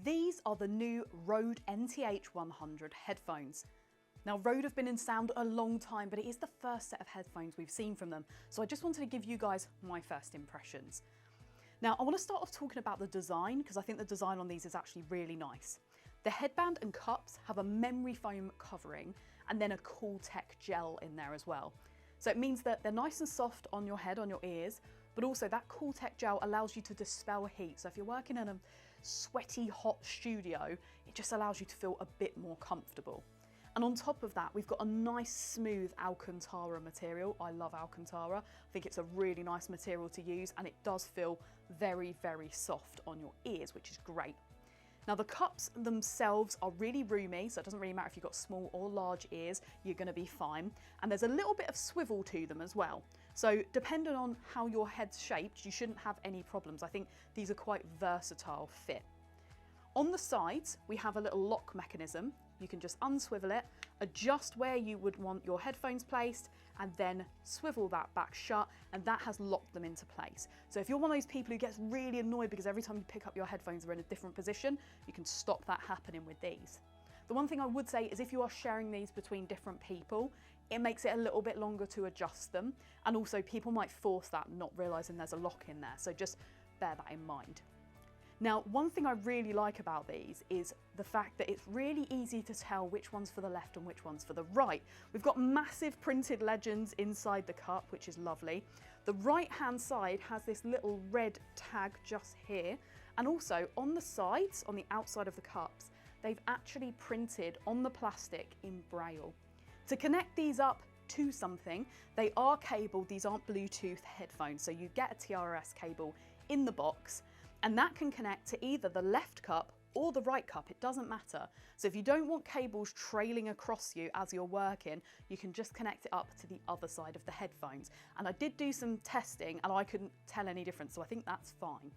These are the new Rode NTH-100 headphones. Now, Rode have been in sound a long time, but it is the first set of headphones we've seen from them, so I just wanted to give you guys my first impressions. Now, I want to start off talking about the design, because I think the design on these is actually really nice. The headband and cups have a memory foam covering and then a cool tech gel in there as well. So it means that they're nice and soft on your head, on your ears, but also that cool tech gel allows you to dispel heat. So if you're working in a sweaty, hot studio, it just allows you to feel a bit more comfortable. And on top of that, we've got a nice smooth Alcantara material. I love Alcantara. I think it's a really nice material to use, and it does feel very, very soft on your ears, which is great. Now, the cups themselves are really roomy, so it doesn't really matter if you've got small or large ears, you're going to be fine. And there's a little bit of swivel to them as well. So depending on how your head's shaped, you shouldn't have any problems. I think these are quite versatile fit. On the sides, we have a little lock mechanism. You can just unswivel it, adjust where you would want your headphones placed, and then swivel that back shut, and that has locked them into place. So if you're one of those people who gets really annoyed because every time you pick up your headphones they're in a different position, you can stop that happening with these. The one thing I would say is if you are sharing these between different people, it makes it a little bit longer to adjust them, and also people might force that, not realising there's a lock in there, so just bear that in mind. Now, one thing I really like about these is the fact that it's really easy to tell which one's for the left and which one's for the right. We've got massive printed legends inside the cup, which is lovely. The right-hand side has this little red tag just here. And also on the sides, on the outside of the cups, they've actually printed on the plastic in Braille. To connect these up to something, they are cabled, these aren't Bluetooth headphones, so you get a TRS cable in the box, and that can connect to either the left cup or the right cup, it doesn't matter. So if you don't want cables trailing across you as you're working, you can just connect it up to the other side of the headphones. And I did do some testing and I couldn't tell any difference, so I think that's fine.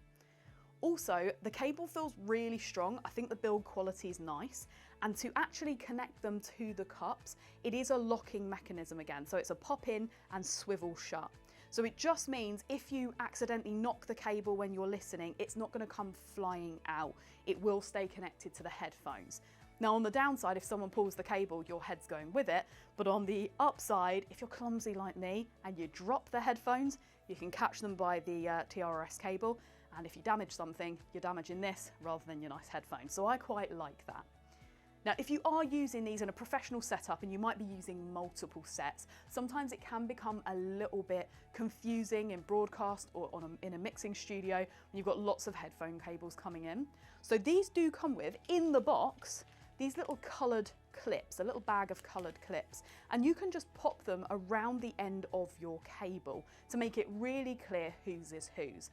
Also, the cable feels really strong. I think the build quality is nice. And to actually connect them to the cups, it is a locking mechanism again. So it's a pop in and swivel shut. So it just means if you accidentally knock the cable when you're listening, it's not going to come flying out. It will stay connected to the headphones. Now, on the downside, if someone pulls the cable, your head's going with it. But on the upside, if you're clumsy like me and you drop the headphones, you can catch them by the TRS cable. And if you damage something, you're damaging this rather than your nice headphones. So I quite like that. Now, if you are using these in a professional setup and you might be using multiple sets, sometimes it can become a little bit confusing in broadcast or in a mixing studio when you've got lots of headphone cables coming in. So these do come with, in the box, these little coloured clips, a little bag of coloured clips, and you can just pop them around the end of your cable to make it really clear whose is whose.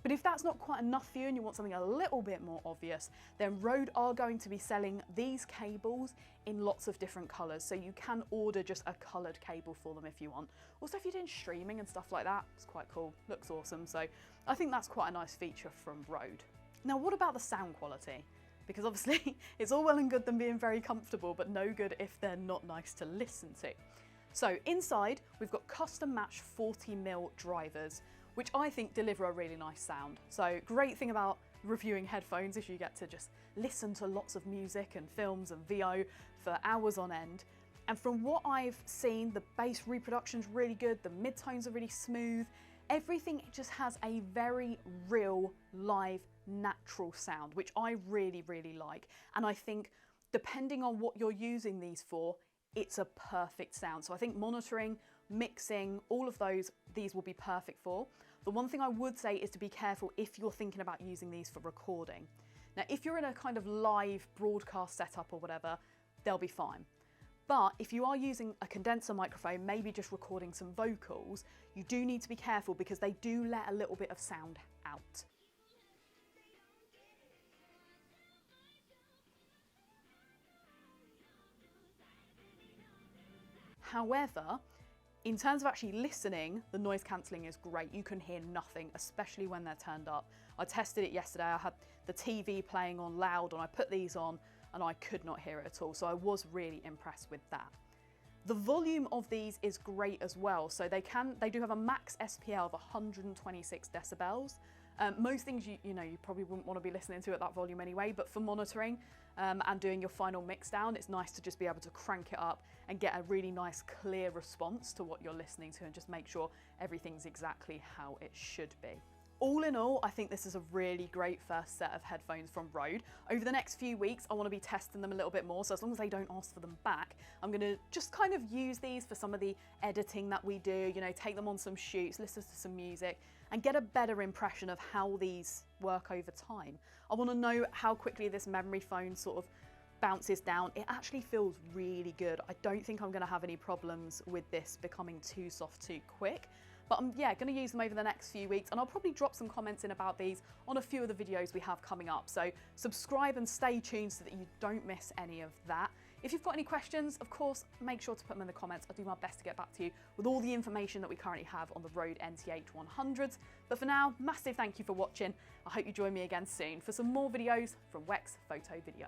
But if that's not quite enough for you and you want something a little bit more obvious, then Rode are going to be selling these cables in lots of different colours, so you can order just a coloured cable for them if you want. Also, if you're doing streaming and stuff like that, it's quite cool, looks awesome, so I think that's quite a nice feature from Rode. Now, what about the sound quality? Because obviously it's all well and good them being very comfortable, but no good if they're not nice to listen to. So inside, we've got custom matched 40mm drivers, which I think deliver a really nice sound. So great thing about reviewing headphones is you get to just listen to lots of music and films and VO for hours on end. And from what I've seen, the bass reproduction's really good, the mid-tones are really smooth, everything just has a very real, live, natural sound, which I really, really like. And I think depending on what you're using these for, it's a perfect sound. So I think monitoring, mixing, all of those, these will be perfect for. The one thing I would say is to be careful if you're thinking about using these for recording. Now, if you're in a kind of live broadcast setup or whatever, they'll be fine. But if you are using a condenser microphone, maybe just recording some vocals, you do need to be careful because they do let a little bit of sound out. However, in terms of actually listening, the noise cancelling is great. You can hear nothing, especially when they're turned up. I tested it yesterday. I had the TV playing on loud and I put these on and I could not hear it at all. So I was really impressed with that. The volume of these is great as well. So they do have a max SPL of 126 decibels Most things you probably wouldn't want to be listening to at that volume anyway, but for monitoring and doing your final mix down, it's nice to just be able to crank it up and get a really nice clear response to what you're listening to and just make sure everything's exactly how it should be. All in all, I think this is a really great first set of headphones from Rode. Over the next few weeks, I want to be testing them a little bit more, so as long as they don't ask for them back, I'm going to just kind of use these for some of the editing that we do, take them on some shoots, listen to some music, and get a better impression of how these work over time. I want to know how quickly this memory foam sort of bounces down. It actually feels really good. I don't think I'm going to have any problems with this becoming too soft too quick. But I'm going to use them over the next few weeks, and I'll probably drop some comments in about these on a few of the videos we have coming up. So subscribe and stay tuned so that you don't miss any of that. If you've got any questions, of course, make sure to put them in the comments. I'll do my best to get back to you with all the information that we currently have on the Rode NTH-100s. But for now, massive thank you for watching. I hope you join me again soon for some more videos from Wex Photo Video.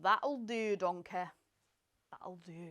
That'll do, donkey. That'll do.